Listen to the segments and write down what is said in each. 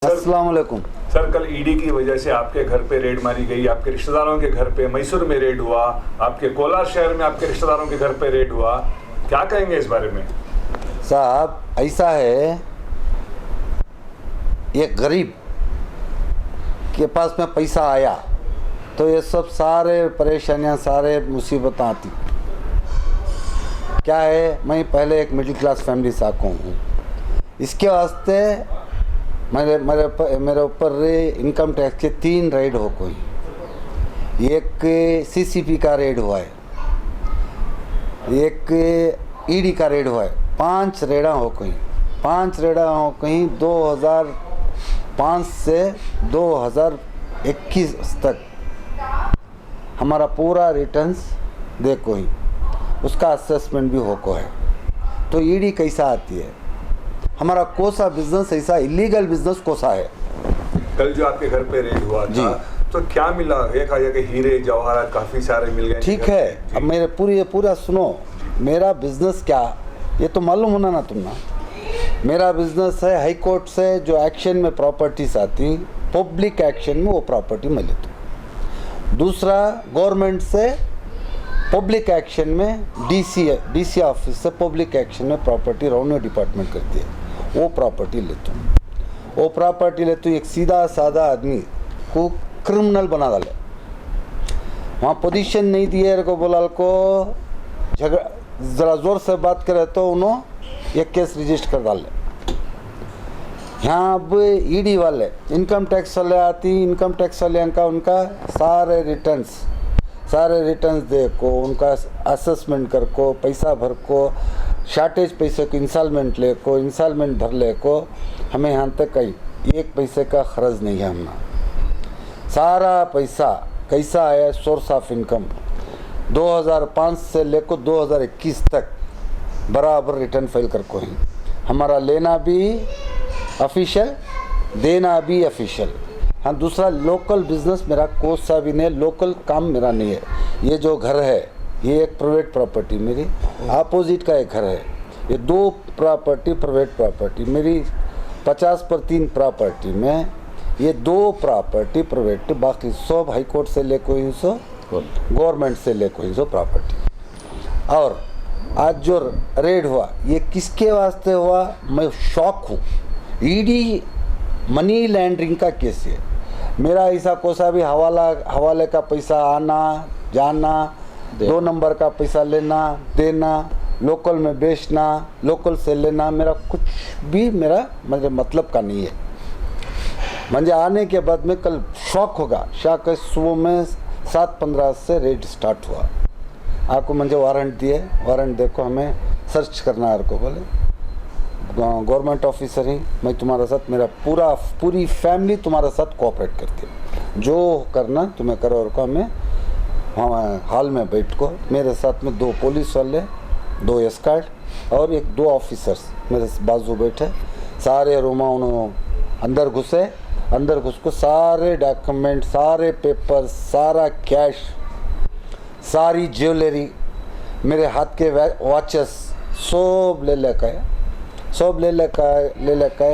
अस्सलाम वालेकुम। सर, कल ईडी की वजह से आपके घर पे रेड मारी गई, आपके रिश्तेदारों के घर पे मैसूर में रेड हुआ, आपके कोलार शहर में आपके रिश्तेदारों के घर पे रेड हुआ, क्या कहेंगे इस बारे में? साहब ऐसा है, ये गरीब के पास में पैसा आया तो ये सब सारे परेशानियां सारे मुसीबत आती। क्या है, मैं पहले एक मिडिल क्लास फैमिली से आका हूँ, इसके वास्ते मेरे ऊपर इनकम टैक्स के 3 रेड हो गई। एक सीसीपी का रेड हुआ है, एक ईडी का रेड हुआ है, 5 रेडा हो गई। 5 रेडा हो गई 2005 से 2021 तक। हमारा पूरा रिटर्न्स देखो ही, उसका असेसमेंट भी होको है। तो ईडी कैसा आती है, हमारा कोसा बिजनेस ऐसा इलीगल बिजनेस कोसा है। कल जो आपके घर पे रेड हुआ था तो क्या मिला? एक आया कि हीरे जवाहरात काफी सारे मिल गए। ठीक है, अब मेरे पूरा सुनो, मेरा बिजनेस क्या, ये तो मालूम होना ना तुमना। मेरा बिजनेस है हाई कोर्ट से जो एक्शन में प्रॉपर्टीज आती, पब्लिक एक्शन में वो प्रॉपर्टी मैं लेता हूँ। दूसरा, गवर्नमेंट से पब्लिक एक्शन में डीसी ऑफिस से पब्लिक एक्शन में प्रॉपर्टी रेवेन्यू डिपार्टमेंट करती है, वो प्रॉपर्टी लेता हूँ। वो प्रॉपर्टी लेते एक सीधा साधा आदमी को क्रिमिनल बना डाले। वहाँ पोजीशन नहीं दिए को बोला को झगड़ा, ज़रा ज़ोर से बात करे तो उन्होंने एक केस रजिस्टर कर डाले। यहाँ अब ईडी वाले, इनकम टैक्स वाले आती, इनकम टैक्स वाले का उनका सारे रिटर्न्स दे को, उनका असेसमेंट कर को, पैसा भर को, शार्टेज पैसे को इंस्टॉलमेंट ले को, इंस्टॉलमेंट भर ले को, हमें यहाँ तक कहीं 1 पैसे का खर्च नहीं है। हमने सारा पैसा कैसा आया, सोर्स ऑफ इनकम 2005 से लेकर 2021 तक बराबर रिटर्न फाइल कर को ही। हमारा लेना भी ऑफिशियल, देना भी ऑफिशियल। हाँ, दूसरा लोकल बिजनेस मेरा कोई सा भी नहीं, लोकल काम मेरा नहीं है। ये जो घर है ये एक प्राइवेट प्रॉपर्टी मेरी, अपोजिट का एक घर है, ये 2 प्रॉपर्टी प्राइवेट प्रॉपर्टी मेरी। 50/3 प्रॉपर्टी में ये 2 प्रॉपर्टी प्राइवेट, बाकी सब हाई कोर्ट से ले कोई सो, गवर्नमेंट से ले कोई सो प्रॉपर्टी। और आज जो रेड हुआ ये किसके वास्ते हुआ, मैं शॉक हूँ। ईडी मनी लैंडरिंग का केस है। मेरा ऐसा कोसा भी हवाले का पैसा आना जाना, 2 नंबर का पैसा लेना देना, लोकल में बेचना, लोकल से लेना, मेरा कुछ भी मेरे मतलब का नहीं है। मुझे आने के बाद में कल शॉक होगा। शायद सुबह में 7:15 से रेड स्टार्ट हुआ। आपको मुझे वारंट दिए, वारंट देखो हमें सर्च करना है। को बोले गवर्नमेंट ऑफिसर ही, मैं तुम्हारे साथ, मेरा पूरी फैमिली तुम्हारे साथ कोऑपरेट करती है, जो करना तुम्हें करो। और को हमें वहाँ हॉल में बैठ को, मेरे साथ में 2 पुलिस वाले, 2 एस्कॉर्ट और 2 ऑफिसर्स मेरे बाजू बैठे। सारे रूम उन्होंने अंदर घुस को सारे डॉक्यूमेंट, सारे पेपर, सारा कैश, सारी ज्वेलरी, मेरे हाथ के वॉचेस सब ले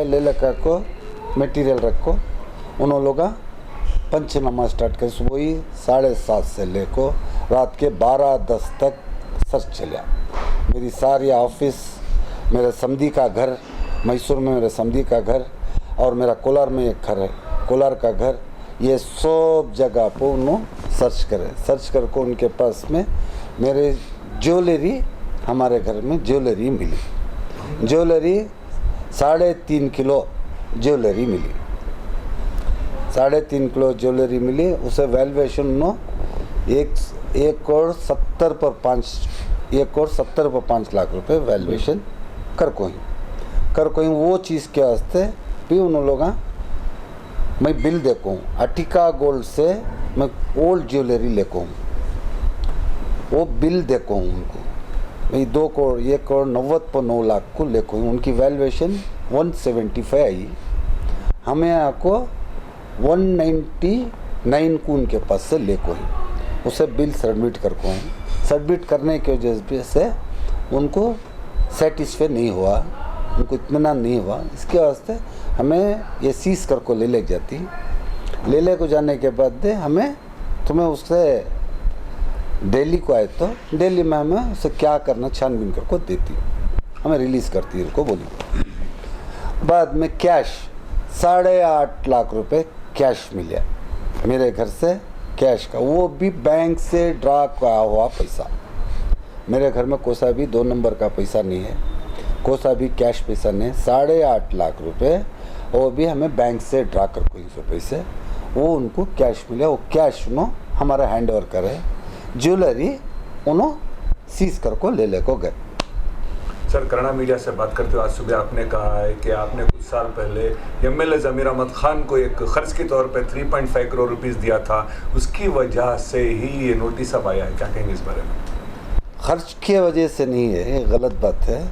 लेकर को मटेरियल रखो। उन लोग पंचनामा स्टार्ट कर, सुबह ही 7:30 से लेको रात के 12:10 तक सर्च चला। मेरी सारी ऑफिस, मेरे समधी का घर मैसूर में, मेरे समधी का घर, और मेरा कोलार में एक घर है, कोलार का घर, ये सब जगह पर उन्होंने सर्च कर को उनके पास में मेरे ज्वेलरी, हमारे घर में ज्वेलरी मिली। ज्वेलरी 3.5 किलो ज्वेलरी मिली, 3.5 किलो ज्वेलरी मिली। उसे वैल्यूएशन नो 1 करोड़ 70 पर 5 लाख रुपए वैल्यूएशन कर कोई वो चीज़ के वास्ते भी उन लोग मैं बिल देखो हूँ। अटिका गोल्ड से मैं ओल्ड ज्वेलरी लेको हूँ, वो बिल देखो हूँ उनको। मैं 2 करोड़ 1 करोड़ 90 लाख को लेको हूँ। उनकी वैल्यूएशन 175 आई, हमें आपको 199 को उनके पास से लेको ही। उसे बिल सबमिट कर को हूँ। सबमिट करने की वजह से उनको सेटिस्फाई नहीं हुआ। उनको इत्मीनान नहीं हुआ, इसके वास्ते हमें ये सीज कर को ले जाती। ले को जाने के बाद हमें तुम्हें उससे दिल्ली को आए तो दिल्ली में हमें उसे क्या करना छानबीन कर को देती, हमें रिलीज़ करती उनको बोली। बाद में कैश 8.5 लाख रुपए कैश मिला मेरे घर से, कैश का, वो भी बैंक से ड्रा किया हुआ पैसा। मेरे घर में कोई सा भी 2 नंबर का पैसा नहीं है, कोई सा भी कैश पैसा नहीं है। 8.5 लाख रुपए वो भी हमें बैंक से ड्रा कर कोई से पैसे, वो उनको कैश मिले। वो कैश उन्होंने हमारा हैंड ओवर करे, ज्वेलरी उन्होंने सीज कर को ले को गए। सर, करुणा मीडिया से बात करते हुए आज सुबह आपने कहा है कि आपने कुछ साल पहले एमएलए ज़मीर अहमद खान को एक खर्च के तौर पे 3.5 करोड़ रुपीस दिया था, उसकी वजह से ही ये नोटिस अब आया है, क्या कहेंगे इस बारे में? खर्च की वजह से नहीं है, ये गलत बात है।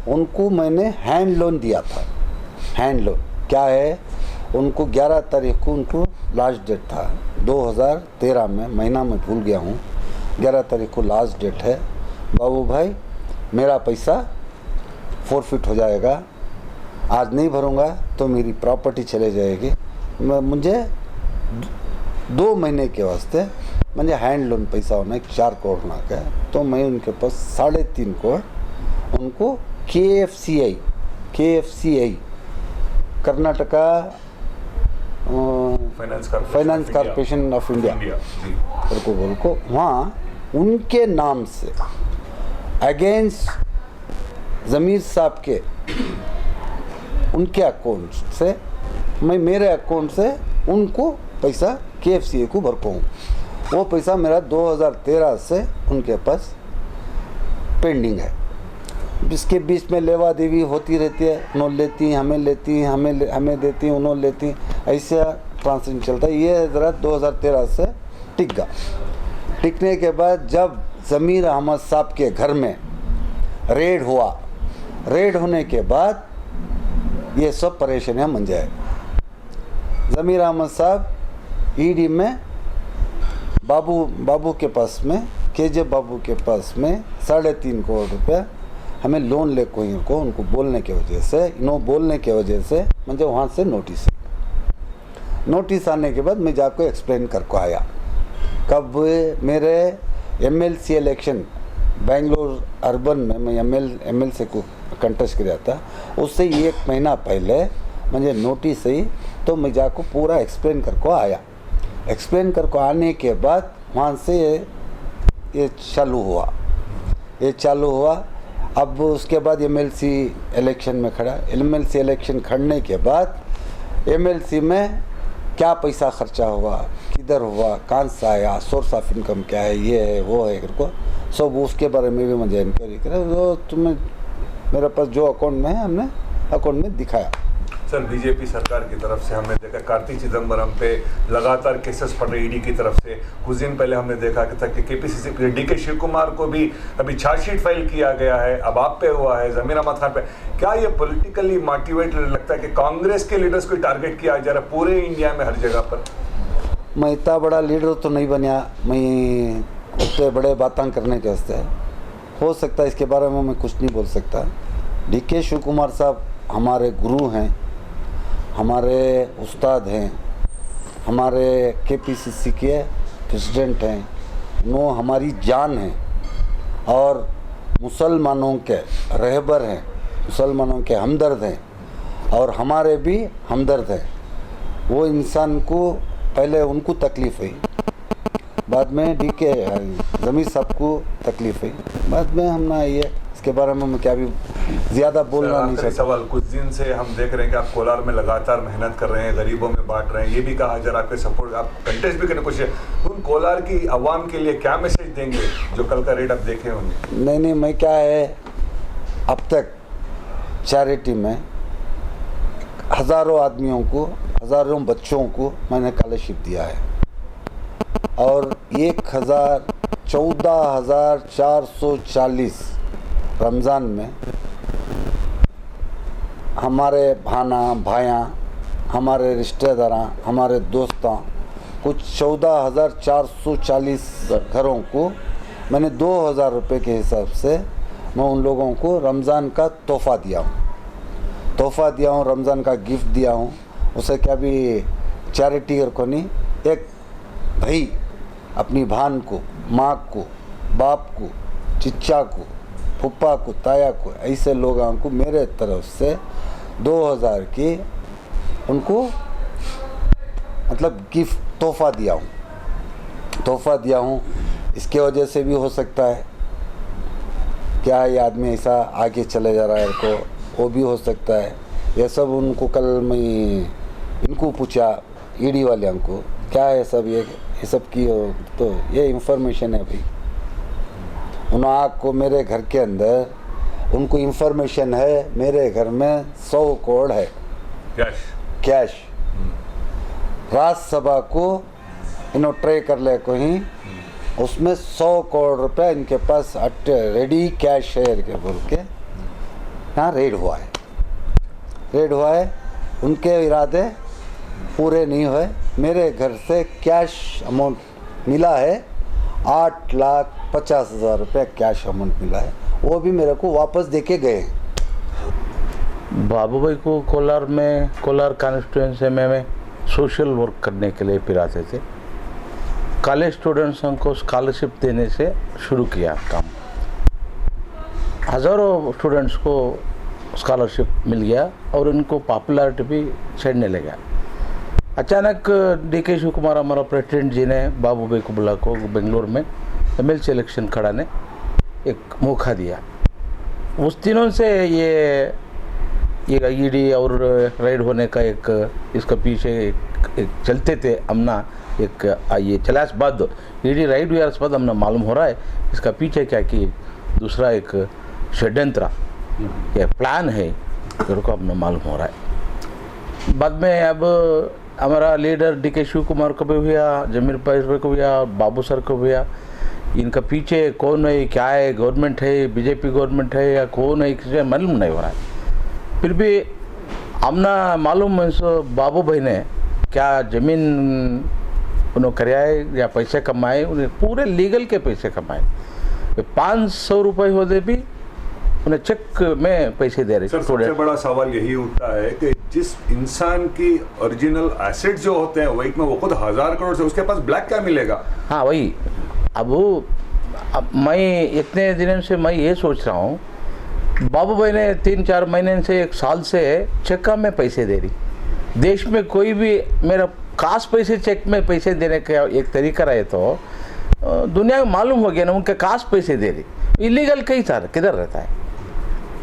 उनको मैंने हैंड लोन दिया था। हैंड लोन क्या है, उनको 11 तारीख को उनको लास्ट डेट था 2013 में, महीना में भूल गया हूँ, 11 तारीख को लास्ट डेट है। बाबू भाई मेरा पैसा फॉरफिट हो जाएगा, आज नहीं भरूँगा तो मेरी प्रॉपर्टी चले जाएगी। मुझे 2 महीने के वास्ते मुझे हैंड लोन पैसा होना है 4 करोड़ होना का, तो मैं उनके पास 3.5 करोड़ उनको KFCI Karnataka finance corporation of India को वहाँ उनके नाम से अगेंस्ट ज़मीर साहब के उनके अकाउंट से मैं मेरे अकाउंट से उनको पैसा KFCI को भरता हूँ। वो पैसा मेरा 2013 से उनके पास पेंडिंग है। इसके बीच में लेवा देवी होती रहती है, उन्होंने लेती, हमें लेती, हमें देती, उन्होंने लेती, ऐसा ट्रांसलेशन चलता है। ये ज़रा 2013 से टिक गया। टिकने के बाद जब ज़मीर अहमद साहब के घर में रेड हुआ, रेड होने के बाद ये सब परेशानियाँ बन जाए। ज़मीर अहमद साहब ईडी में बाबू के पास में, KJ बाबू के पास में 3.5 करोड़ रुपये हमें लोन ले को इनको उनको बोलने की वजह से, मुझे वहाँ से नोटिस आने के बाद मैं जाकर एक्सप्लेन करके आया। कब मेरे MLC इलेक्शन बेंगलोर अर्बन में मैं MLC को कंटेस्ट किया था, उससे 1 महीना पहले मुझे नोटिस आई, तो मैं जाकर पूरा एक्सप्लेन करके आया। एक्सप्लेन करके आने के बाद वहाँ से ये चालू हुआ। अब उसके बाद MLC इलेक्शन में खड़ा। MLC इलेक्शन खड़ने के बाद MLC में क्या पैसा खर्चा हुआ, किधर हुआ, कहाँ से आया, सोर्स ऑफ इनकम क्या है, ये है वो है करको सब उसके बारे में भी मुझे इंक्वायरी करा। तो तुम्हें मेरे पास जो अकाउंट में है हमने अकाउंट में दिखाया। सर, बीजेपी सरकार की तरफ से हमने देखा कार्ति चिदम्बरम पे लगातार केसेस पड़ रहे ईडी की तरफ से। कुछ दिन पहले हमने देखा था कि KPCC DK शिव कुमार को भी अभी चार्जशीट फाइल किया गया है, अब आप पे हुआ है, ज़मीर अहमद खान पे। क्या ये पॉलिटिकली मोटिवेटेड लगता है कि कांग्रेस के लीडर्स को टारगेट किया जा रहा है पूरे इंडिया में हर जगह पर? मैं इतना बड़ा लीडर तो नहीं बनया, मैं उतने बड़े बातें करने के वास्ते हो सकता है इसके बारे में मैं कुछ नहीं बोल सकता। DK शिव कुमार साहब हमारे गुरु हैं, हमारे उस्ताद हैं, हमारे KPCC के प्रेसिडेंट हैं, वो हमारी जान हैं और मुसलमानों के रहबर हैं, मुसलमानों के हमदर्द हैं और हमारे भी हमदर्द हैं। वो इंसान को पहले उनको तकलीफ़ हुई, बाद में DK ज़मीर साहब को तकलीफ़ हुई, बाद में हम ना ये इसके बारे में मैं क्या भी ज़्यादा बोलना नहीं चाहता। सवाल, कुछ दिन से हम देख रहे हैं कि आप कोलार में लगातार मेहनत कर रहे हैं, गरीबों में बांट रहे हैं, ये भी कहा जा रहा है आपके सपोर्ट, आप कंटेस्ट भी करने की कोशिश। उन कोलार की आवाम के लिए क्या मैसेज देंगे जो कल का रेट आप देखे होंगे? नहीं, मैं क्या है, अब तक चैरिटी में हज़ारों आदमियों को, हज़ारों बच्चों को मैंने स्कॉलरशिप दिया है और 14,440 रमज़ान में हमारे भाइयाँ, हमारे रिश्तेदार, हमारे दोस्तों, कुछ 14,440 घरों को मैंने 2,000 रुपये के हिसाब से मैं उन लोगों को रमज़ान का तोहफ़ा दिया हूँ। तोहफा दिया हूँ, रमज़ान का गिफ्ट दिया हूँ, उसे क्या भी चैरिटी और को नहीं, एक भाई अपनी भान को, माँ को, बाप को, चिच्चा को, फुप्पा को, ताया को, ऐसे लोगों को मेरे तरफ से 2000 की उनको मतलब गिफ्ट तोहफा दिया हूँ। इसके वजह से भी हो सकता है क्या ये आदमी ऐसा आगे चले जा रहा है को, वो भी हो सकता है। ये सब उनको कल मैं इनको पूछा ईडी वाले को क्या है सब ये सब की हो, तो ये इंफॉर्मेशन है भाई। उन्होंने को मेरे घर के अंदर उनको इंफॉर्मेशन है मेरे घर में 100 करोड़ है कैश। राज्यसभा को इन्होंने ट्रे कर ले को ही उसमें 100 करोड़ रुपए इनके पास रेडी कैश है के बोल के यहाँ रेड हुआ है। उनके इरादे पूरे नहीं हुए। मेरे घर से कैश अमाउंट मिला है 8,50,000 रुपये कैश अमाउंट मिला है, वो भी मेरे को वापस देके गए। बाबू भाई को कोलार कॉन्स्टिट्यूंसी में सोशल वर्क करने के लिए फिराते थे। कॉलेज स्टूडेंट्स को स्कॉलरशिप देने से शुरू किया काम। हज़ारों स्टूडेंट्स को स्कॉलरशिप मिल गया और उनको पॉपुलैरिटी भी चढ़ने लगा। अचानक DK शिव कुमार हमारा प्रेसिडेंट जी ने बाबू भाई को बुला को बेंगलोर में MLC इलेक्शन खड़ाने एक मौका दिया। उस दिनों से ये ईडी और रेड होने का एक इसका पीछे एक चलते थे हमना एक ये चलास बाद ईडी राइड हुआ बाद हमने मालूम हो रहा है इसका पीछे क्या कि दूसरा एक षड्यंत्र या प्लान है को हमने मालूम हो रहा है। बाद में अब हमारा लीडर DK शिव कुमार को भी हुआ, जमीर भाई को हुआ, बाबू सर को हुआ। इनका पीछे कौन है, क्या है, गवर्नमेंट है, बीजेपी गवर्नमेंट है या कौन है, किसी मालूम नहीं हो रहा है। फिर भी हमने मालूम बाबू भाई ने क्या ज़मीन उन्होंने कराए या पैसे कमाए, उन्हें पूरे लीगल के पैसे कमाए। 500 रुपये होते भी उन्हें चेक में पैसे दे रहे। सर सबसे बड़ा सवाल यही उठता है कि जिस इंसान की ओरिजिनल एसेट जो होते हैं वही में वो खुद 1000 करोड़ से उसके पास ब्लैक क्या मिलेगा। हाँ वही। अब मैं इतने दिनों से मैं ये सोच रहा हूँ, बाबू भाई ने 3-4 महीने से 1 साल से चेक में पैसे दे रही। देश में कोई भी मेरा खास पैसे चेक में पैसे देने का एक तरीका रहे तो दुनिया में मालूम हो गया ना उनके खास पैसे दे रही। इलीगल कहीं था किधर रहता है।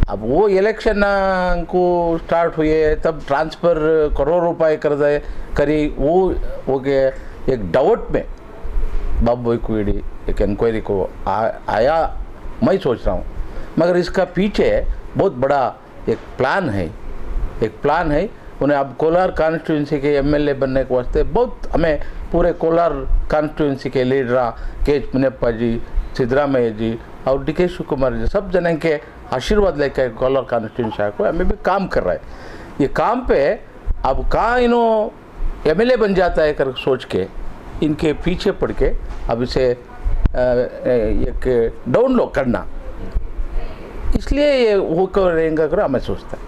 अब वो इलेक्शन को स्टार्ट हुए तब ट्रांसफ़र करोड़ रुपए कर दे करी वो हो गया। एक डाउट में बाबू भाई को ईडी एक इंक्वायरी को आया। मैं सोच रहा हूँ मगर इसका पीछे बहुत बड़ा एक प्लान है। उन्हें अब कोलार कॉन्स्टिट्यूंसी के MLA बनने के वास्ते बहुत हमें पूरे कोलार कॉन्स्टिट्यूंसी के लीडर KH मुनियप्पा जी, सिद्धरामैया जी और DK शिव कुमार जी सब जने के आशीर्वाद लेकर कोलार कॉन्स्टिट्यूंसी को हमें भी काम कर रहा है। ये काम पे अब कहाँ इन्हों MLA बन जाता है कर सोच के इनके पीछे पड़ के अब इसे एक डाउनलोड करना, इसलिए ये वो करेंगे कर हमें सोचता है।